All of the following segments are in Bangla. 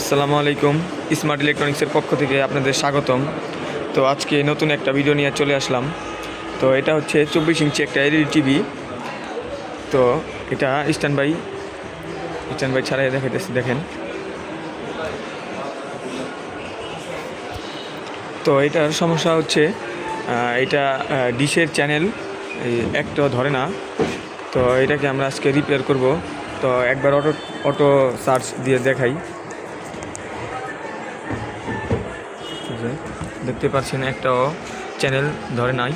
আসসালামু আলাইকুম। স্মার্ট ইলেকট্রনিক্সের পক্ষ থেকে আপনাদের স্বাগতম। তো আজকে নতুন একটা ভিডিও নিয়ে চলে আসলাম। তো এটা হচ্ছে 24 ইঞ্চি একটা এলইডি টিভি। তো এটা স্ট্যান্ড বাই ছাড়াই দেখাইতেছি, দেখেন। তো এটার সমস্যা হচ্ছে এটা ডিশের চ্যানেল একটা ধরে না। তো এটাকে আমরা আজকে রিপেয়ার করব। তো একবার অটো সার্চ দিয়ে দেখাই। দেখতে পাচ্ছেন একটাও চ্যানেল ধরে নাই।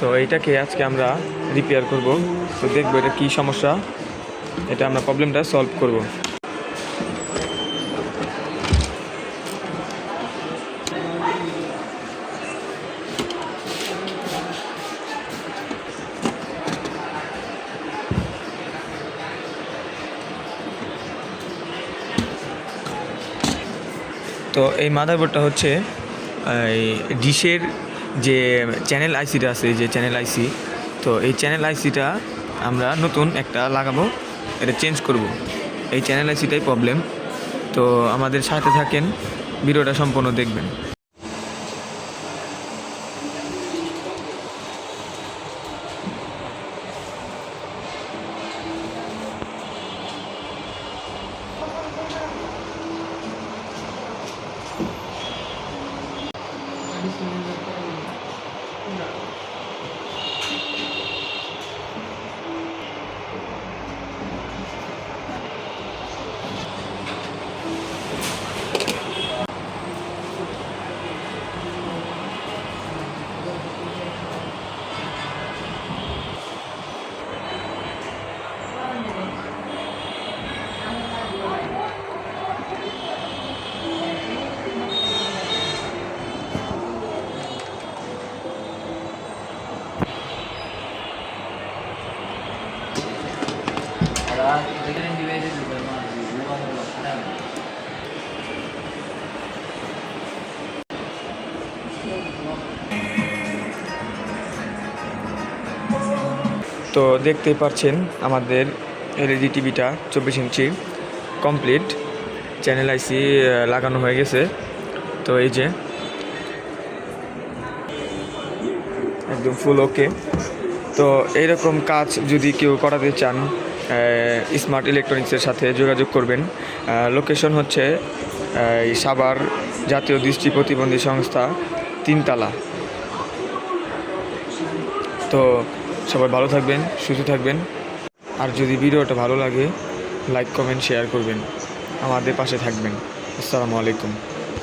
তো এইটাকে আজকে আমরা রিপেয়ার করব। তো দেখবো এটা কী সমস্যা, এটা আমরা প্রবলেমটা সলভ করব। তো এই মাদারবোর্ডটা হচ্ছে এই ডিশের যে চ্যানেল আইসিটা আছে, যে চ্যানেল আইসি। তো এই চ্যানেল আইসিটা আমরা নতুন একটা লাগাবো, এটা চেঞ্জ করব। এই চ্যানেল আইসিটাই প্রবলেম। তো আমাদের সাথে থাকেন, ভিডিওটা সম্পূর্ণ দেখবেন। তো দেখতেই পাচ্ছেন আমাদের এলইডি টিভিটা 24 ইঞ্চি কমপ্লিট, চ্যানেল আইসি লাগানো হয়ে গেছে। তো এই যে একদম ফুল ওকে। তো এইরকম কাজ যদি কেউ করাতে চান, স্মার্ট ইলেকট্রনিক্সের সাথে যোগাযোগ করবেন। লোকেশন হচ্ছে সাভার জাতীয় দৃষ্টি প্রতিবন্ধী সংস্থা, 3 তলা। তো সবাই ভালো থাকবেন, সুস্থ থাকবেন। আর যদি ভিডিওটা ভালো লাগে, লাইক কমেন্ট শেয়ার করবেন, আমাদের পাশে থাকবেন। আসসালামু আলাইকুম।